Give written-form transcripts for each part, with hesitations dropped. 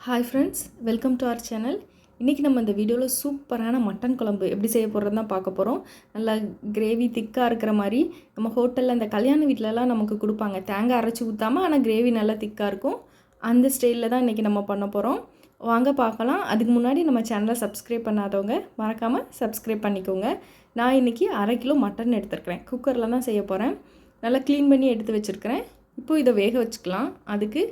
Hi friends, welcome to our channel. இன்றைக்கி நம்ம இந்த வீடியோவில் சூப்பரான மட்டன் குழம்பு எப்படி செய்ய போகிறதுன்னு தான் பார்க்க போகிறோம். நல்லா கிரேவி திக்காக இருக்கிற மாதிரி நம்ம ஹோட்டலில் அந்த கல்யாண வீட்டிலலாம் நமக்கு கொடுப்பாங்க. தேங்காய் அரைச்சி ஊற்றாமல் ஆனால் கிரேவி நல்லா திக்காக இருக்கும். அந்த ஸ்டைலில் தான் இன்றைக்கி நம்ம பண்ண போகிறோம். வாங்க பார்க்கலாம். அதுக்கு முன்னாடி நம்ம சேனலை சப்ஸ்கிரைப் பண்ணாதவங்க மறக்காமல் சப்ஸ்கிரைப் பண்ணிக்கோங்க. நான் இன்றைக்கி 1/2 கிலோ மட்டன் எடுத்துருக்கிறேன். குக்கரில் தான் செய்ய போகிறேன். நல்லா க்ளீன் பண்ணி எடுத்து வச்சுருக்கிறேன். இப்போது இதை வேக வச்சுக்கலாம். அதுக்கு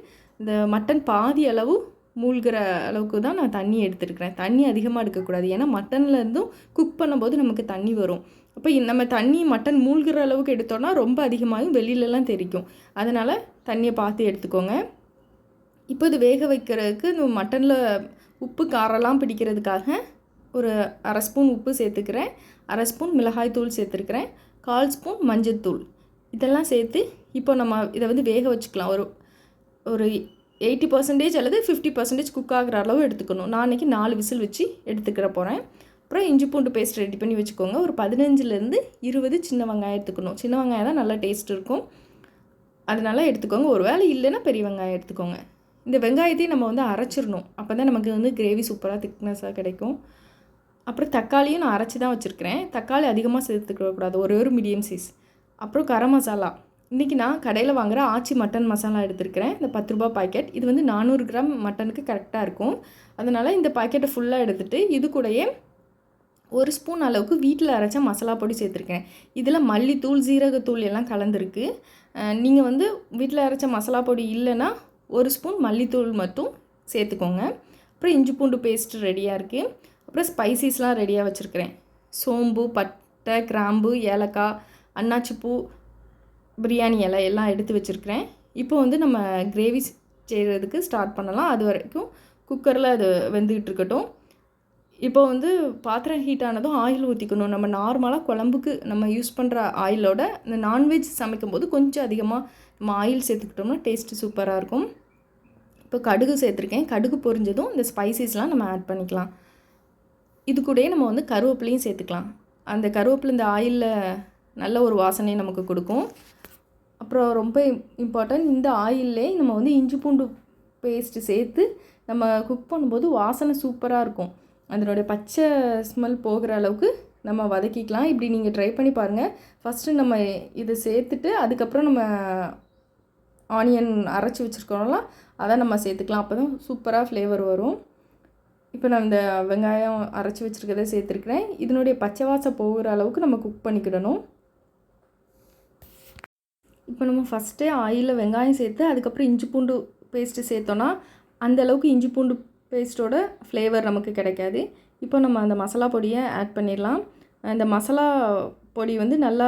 இந்த மட்டன் பாதி அளவு மூழ்கிற அளவுக்கு தான் நான் தண்ணி எடுத்துருக்கிறேன். தண்ணி அதிகமாக எடுக்கக்கூடாது, ஏன்னா மட்டன்லேருந்தும் குக் பண்ணும்போது நமக்கு தண்ணி வரும். அப்போ நம்ம தண்ணி மட்டன் மூழ்கிற அளவுக்கு எடுத்தோன்னா ரொம்ப அதிகமாகும், வெளியிலலாம் தெரிக்கும். அதனால் தண்ணியை பார்த்து எடுத்துக்கோங்க. இப்போ இது வேக வைக்கிறதுக்கு இந்த மட்டனில் உப்பு காரெல்லாம் பிடிக்கிறதுக்காக ஒரு 1/2 ஸ்பூன் உப்பு சேர்த்துக்கிறேன், 1/2 ஸ்பூன் மிளகாய் தூள் சேர்த்துருக்கிறேன், 1/4 ஸ்பூன் மஞ்சள் தூள் இதெல்லாம் சேர்த்து இப்போ நம்ம இதை வேக வச்சுக்கலாம். ஒரு 80% அல்லது 50% குக் ஆகிற அளவு எடுத்துக்கணும். நான் இன்றைக்கி 4 விசில் வச்சு எடுத்துக்கிற போகிறேன். அப்புறம் இஞ்சி பூண்டு பேஸ்ட் ரெடி பண்ணி வச்சுக்கோங்க. ஒரு 15 20 சின்ன வெங்காயம் எடுத்துக்கணும். சின்ன வெங்காயம் தான் நல்லா டேஸ்ட் இருக்கும், அதனால எடுத்துக்கோங்க. ஒரு வேளை இல்லைன்னா பெரிய வெங்காயம் எடுத்துக்கோங்க. இந்த வெங்காயத்தையும் நம்ம அரைச்சிடணும். அப்போ தான் நமக்கு கிரேவி சூப்பராக திக்னஸாக கிடைக்கும். அப்புறம் தக்காளியும் நான் அரைச்சி தான் வச்சுருக்கிறேன். தக்காளி அதிகமாக சேர்த்துக்கூடாது, ஒரு மீடியம் சைஸ். அப்புறம் கரம் மசாலா. இன்றைக்கி நான் கடையில் வாங்குகிற ஆச்சி மட்டன் மசாலா எடுத்துருக்கிறேன். இந்த 10 ரூபா பாக்கெட். இது 400 கிராம் மட்டனுக்கு கரெக்டாக இருக்கும். அதனால் இந்த பாக்கெட்டை ஃபுல்லாக எடுத்துகிட்டு இது கூடயே 1 ஸ்பூன் அளவுக்கு வீட்டில் அரைச்ச மசாலா பொடி சேர்த்துருக்கேன். இதில் மல்லித்தூள் ஜீரகத்தூள் எல்லாம் கலந்துருக்கு. நீங்கள் வீட்டில் அரைச்ச மசாலா பொடி இல்லைன்னா 1 ஸ்பூன் மல்லித்தூள் மட்டும் சேர்த்துக்கோங்க. அப்புறம் இஞ்சி பூண்டு பேஸ்ட் ரெடியாக இருக்குது. அப்புறம் ஸ்பைசிஸ்லாம் ரெடியாக வச்சுருக்கிறேன். சோம்பு, பட்டை, கிராம்பு, ஏலக்காய், அன்னாச்சிப்பூ, பிரியாணி இலை எல்லாம் எடுத்து வச்சுருக்கிறேன். இப்போ நம்ம கிரேவி செய்கிறதுக்கு ஸ்டார்ட் பண்ணலாம். அது வரைக்கும் குக்கரில் அது வெந்துக்கிட்டு இருக்கட்டும். இப்போ பாத்திரம் ஹீட் ஆனதும் ஆயில் ஊற்றிக்கணும். நம்ம நார்மலாக குழம்புக்கு நம்ம யூஸ் பண்ணுற ஆயிலோட இந்த நான்வெஜ் சமைக்கும்போது கொஞ்சம் அதிகமாக நம்ம ஆயில் சேர்த்துக்கிட்டோம்னா டேஸ்ட்டு சூப்பராக இருக்கும். இப்போ கடுகு சேர்த்துருக்கேன். கடுகு பொரிஞ்சதும் இந்த ஸ்பைசஸ்லாம் நம்ம ஆட் பண்ணிக்கலாம். இது கூடயே நம்ம கருவேப்பிலையும் சேர்த்துக்கலாம். அந்த கருவேப்பிலை இந்த ஆயிலில் நல்ல ஒரு வாசனையை நமக்கு கொடுக்கும். அப்புறம் ரொம்ப இம்பார்ட்டன்ட், இந்த ஆயிலே நம்ம இஞ்சி பூண்டு பேஸ்ட்டு சேர்த்து நம்ம குக் பண்ணும்போது வாசனை சூப்பராக இருக்கும். அதனுடைய பச்சை ஸ்மெல் போகிற அளவுக்கு நம்ம வதக்கிக்கலாம். இப்படி நீங்கள் ட்ரை பண்ணி பாருங்கள். ஃபஸ்ட்டு நம்ம இதை சேர்த்துட்டு அதுக்கப்புறம் நம்ம ஆனியன் அரைச்சி வச்சுருக்கோம்ல அதை நம்ம சேர்த்துக்கலாம். அப்போ தான் சூப்பராக ஃப்ளேவர் வரும். இப்போ நான் இந்த வெங்காயம் அரைச்சி வச்சுருக்கதை சேர்த்துருக்கிறேன். இதனுடைய பச்சை வாசம் போகிற அளவுக்கு நம்ம குக் பண்ணிக்கிடணும். இப்போ நம்ம ஃபஸ்ட்டே ஆயிலில் வெங்காயம் சேர்த்து அதுக்கப்புறம் இஞ்சி பூண்டு பேஸ்ட்டு சேர்த்தோன்னா அந்தளவுக்கு இஞ்சி பூண்டு பேஸ்ட்டோட ஃப்ளேவர் நமக்கு கிடைக்காது. இப்போ நம்ம அந்த மசாலா பொடியை ஆட் பண்ணிடலாம். அந்த மசாலா பொடி நல்லா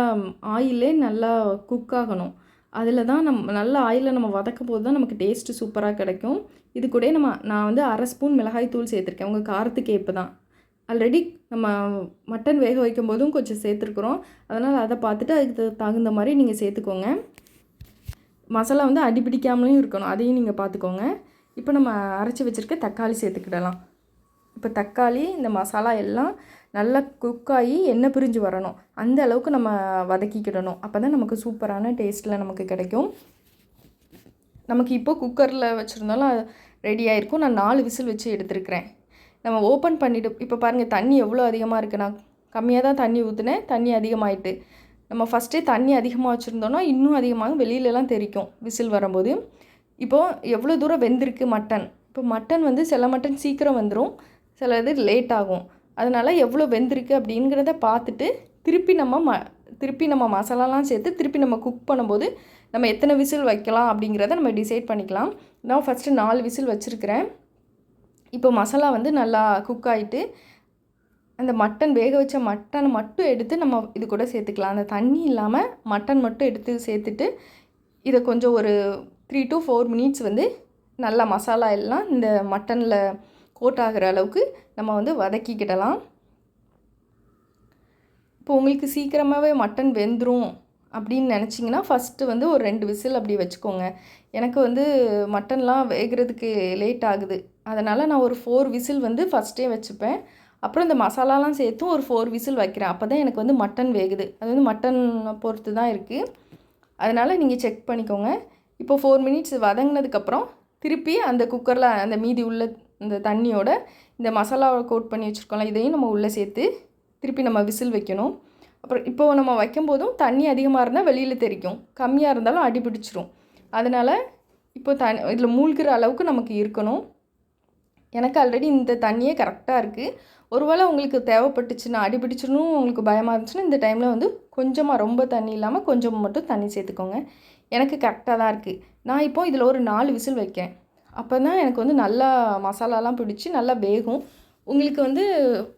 ஆயிலே நல்லா குக் ஆகணும். அதில் தான் நல்ல ஆயிலில் நம்ம வதக்கும் போது தான் நமக்கு டேஸ்ட்டு சூப்பராக கிடைக்கும். இது கூட நான் 1/2 ஸ்பூன் மிளகாய் தூள் சேர்த்துருக்கேன். உங்கள் காரத்துக்கு ஏற்ப தான். ஆல்ரெடி நம்ம மட்டன் வேக வைக்கும் போதும் கொஞ்சம் சேர்த்துருக்குறோம். அதனால் அதை பார்த்துட்டு அதுக்கு தகுந்த மாதிரி நீங்கள் சேர்த்துக்கோங்க. மசாலா அடிப்பிடிக்காமலும் இருக்கணும், அதையும் நீங்கள் பார்த்துக்கோங்க. இப்போ நம்ம அரைச்சி வச்சுருக்க தக்காளி சேர்த்துக்கிடலாம். இப்போ தக்காளி இந்த மசாலா எல்லாம் நல்லா குக்காகி எண்ணெய் பிரிஞ்சு வரணும். அந்த அளவுக்கு நம்ம வதக்கிக்கிடணும். அப்போ தான் நமக்கு சூப்பரான டேஸ்ட்டில் நமக்கு கிடைக்கும். நமக்கு இப்போது குக்கரில் வச்சுருந்தாலும் ரெடியாக இருக்கும். நான் 4 விசில் வச்சு எடுத்துருக்கிறேன். நம்ம ஓப்பன் பண்ணிவிட்டு இப்போ பாருங்கள் தண்ணி எவ்வளோ அதிகமாக இருக்குது. நான் கம்மியாக தான் தண்ணி ஊற்றினேன், தண்ணி அதிகமாகிட்டு. நம்ம ஃபஸ்ட்டே தண்ணி அதிகமாக வச்சுருந்தோன்னா இன்னும் அதிகமாக வெளியிலலாம் தெரிக்கும் விசில் வரும்போது. இப்போது எவ்வளோ தூரம் வெந்திருக்கு மட்டன். இப்போ மட்டன் சில மட்டன் சீக்கிரம் வந்துடும், சில இது லேட் ஆகும். அதனால் எவ்வளோ வெந்திருக்கு அப்படிங்கிறத பார்த்துட்டு திருப்பி நம்ம மசாலாலாம் சேர்த்து திருப்பி நம்ம குக் பண்ணும்போது நம்ம எத்தனை விசில் வைக்கலாம் அப்படிங்கிறத நம்ம டிசைட் பண்ணிக்கலாம். நான் ஃபஸ்ட்டு 4 விசில் வச்சுருக்கிறேன். இப்போ மசாலா நல்லா குக் ஆகிட்டு அந்த மட்டன் வேக வச்ச மட்டனை மட்டும் எடுத்து நம்ம இது கூட சேர்த்துக்கலாம். அந்த தண்ணி இல்லாமல் மட்டன் மட்டும் எடுத்து சேர்த்துட்டு இதை கொஞ்சம் ஒரு 3 to 4 மினிட்ஸ் நல்லா மசாலா எல்லாம் இந்த மட்டனில் கோட் ஆகிற அளவுக்கு நம்ம வதக்கிக்கிடலாம். இப்போ உங்களுக்கு சீக்கிரமாகவே மட்டன் வெந்துடும் அப்படின்னு நினச்சிங்கன்னா ஃபஸ்ட்டு ஒரு 2 விசில் அப்படி வச்சுக்கோங்க. எனக்கு மட்டன்லாம் வேகிறதுக்கு லேட் ஆகுது. அதனால் நான் ஒரு 4 விசில் ஃபஸ்ட்டே வச்சுப்பேன். அப்புறம் இந்த மசாலாலாம் சேர்த்தும் ஒரு 4 விசில் வைக்கிறேன். அப்போ தான் எனக்கு மட்டன் வேகுது. அது மட்டன் பொறுத்து தான் இருக்குது. அதனால் நீங்கள் செக் பண்ணிக்கோங்க. இப்போ 4 மினிட்ஸ் வதங்கினதுக்கப்புறம் திருப்பி அந்த குக்கரில் அந்த மீதி உள்ள இந்த தண்ணியோட இந்த மசாலாவை கோட் பண்ணி வச்சுருக்கோம்ல இதையும் நம்ம உள்ளே சேர்த்து திருப்பி நம்ம விசில் வைக்கணும். அப்புறம் இப்போது நம்ம வைக்கும்போதும் தண்ணி அதிகமாக இருந்தால் வெளியில் தெரிக்கும், கம்மியாக இருந்தாலும் அடி பிடிச்சிரும். அதனால் இப்போ இதில் மூழ்கிற அளவுக்கு நமக்கு இருக்கணும். எனக்கு ஆல்ரெடி இந்த தண்ணியே கரெக்டாக இருக்குது. ஒருவேளை உங்களுக்கு தேவைப்பட்டுச்சுன்னா அடி பிடிச்சிடணும் உங்களுக்கு பயமாக இருந்துச்சுன்னா இந்த டைமில் வந்து கொஞ்சமாக ரொம்ப தண்ணி இல்லாமல் கொஞ்சம் மட்டும் தண்ணி சேர்த்துக்கோங்க. எனக்கு கரெக்டாக தான் இருக்குது. நான் இப்போது இதில் ஒரு 4 விசில் வைக்கேன். அப்போ தான் எனக்கு வந்து நல்லா மசாலாலாம் பிடிச்சி நல்லா வேகும். உங்களுக்கு வந்து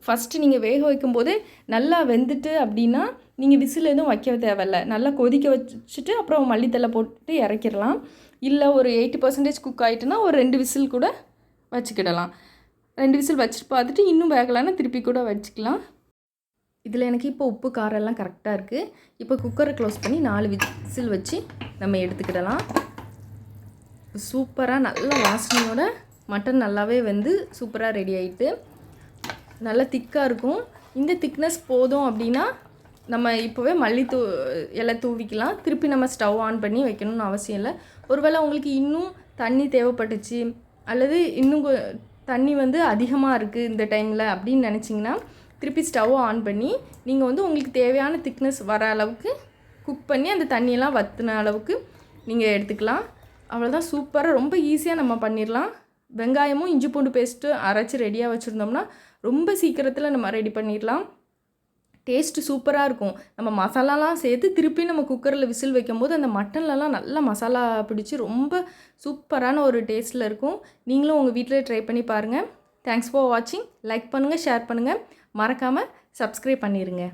ஃபஸ்ட்டு நீங்கள் வேக வைக்கும்போதே நல்லா வெந்துட்டு அப்படின்னா நீங்கள் விசில் எதுவும் வைக்க தேவையில்ல. நல்லா கொதிக்க வச்சுட்டு அப்புறம் மல்லித்தலை போட்டு இறக்கிடலாம். இல்லை ஒரு 80% குக் ஆகிட்டுனா ஒரு 2 விசில் கூட வச்சுக்கிடலாம். 2 விசில் வச்சுட்டு பார்த்துட்டு இன்னும் வேகலைன்னா திருப்பி கூட வச்சுக்கலாம். இதில் எனக்கு இப்போ உப்பு காரம் எல்லாம் கரெக்டாக இருக்குது. இப்போ குக்கரை க்ளோஸ் பண்ணி 4 விசில் வச்சு நம்ம எடுத்துக்கிடலாம். சூப்பராக நல்ல வாசனையோட மட்டன் நல்லாவே வந்து சூப்பராக ரெடி ஆகிட்டு நல்லா திக்காக இருக்கும். இந்த திக்னஸ் போதும் அப்படின்னா நம்ம இப்போவே இலை தூவிக்கலாம். திருப்பி நம்ம ஸ்டவ் ஆன் பண்ணி வைக்கணும்னு அவசியம் இல்லை. ஒருவேளை உங்களுக்கு இன்னும் தண்ணி தேவைப்பட்டுச்சு அல்லது இன்னும் தண்ணி வந்து அதிகமாக இருக்குது இந்த டைமில் அப்படின்னு நினச்சிங்கன்னா திருப்பி ஸ்டவ் ஆன் பண்ணி நீங்கள் வந்து உங்களுக்கு தேவையான திக்னஸ் வர அளவுக்கு குக் பண்ணி அந்த தண்ணியெல்லாம் வற்றின அளவுக்கு நீங்கள் எடுத்துக்கலாம். அவ்வளோதான், சூப்பராக ரொம்ப ஈஸியாக நம்ம பண்ணிடலாம். வெங்காயமும் இஞ்சி பூண்டு பேஸ்ட்டு அரைச்சி ரெடியாக வச்சுருந்தோம்னா ரொம்ப சீக்கிரத்தில் நம்ம ரெடி பண்ணிடலாம். டேஸ்ட்டு சூப்பராக இருக்கும். நம்ம மசாலாலாம் சேர்த்து திருப்பி நம்ம குக்கரில் விசில் வைக்கும்போது அந்த மட்டன்லலாம் நல்லா மசாலா பிடிச்சி ரொம்ப சூப்பரான ஒரு டேஸ்ட்டில் இருக்கும். நீங்களும் உங்கள் வீட்டில் ட்ரை பண்ணி பாருங்கள். தேங்க்ஸ் ஃபார் வாட்சிங். லைக் பண்ணுங்கள், ஷேர் பண்ணுங்கள், மறக்காமல் சப்ஸ்கிரைப் பண்ணிடுங்க.